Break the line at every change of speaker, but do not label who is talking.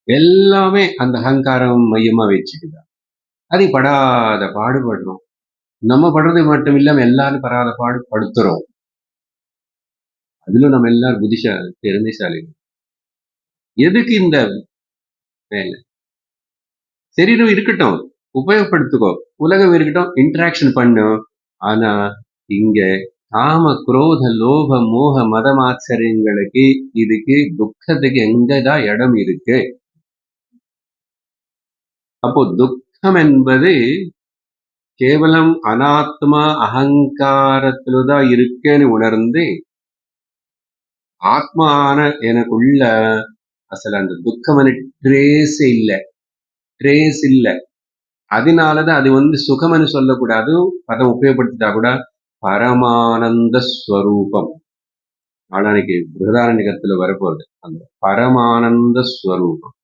எல்லாமே அந்த அகங்காரம் மையமா வச்சுக்குதான். அதை படாத பாடுபடுறோம். நம்ம படுறது மட்டும் இல்லாம எல்லாரும் படாத பாடு படுத்துறோம். அதிலும் நம்ம எல்லாரும் திறமைசாலிகள். எதுக்கு இந்த வேலை? சரீரம் இருக்கட்டும், உபயோகப்படுத்திக்கோ. உலகம் இருக்கட்டும், இன்டராக்ஷன் பண்ணும். ஆனா இங்க காம, குரோத, லோக, மோக, மதமாச்சரியங்களுக்கு இதுக்கு துக்கத்துக்கு எங்கதான் இடம் இருக்கு? அப்போ துக்கம் என்பது கேவலம் அனாத்மா அகங்காரத்துலதான் இருக்குன்னு உணர்ந்து ஆத்மான எனக்குள்ள அசல் அந்த துக்கம் ட்ரேஸ் இல்ல. அதனாலதான் அது சுகம்னு சொல்லக்கூடாது. பதம் உபயோகப்படுத்திட்டா கூட பரமானந்த ஸ்வரூபம். நாளைக்கு பிரதாரண்யத்துல வரப்போகுது அந்த பரமானந்த ஸ்வரூபம்.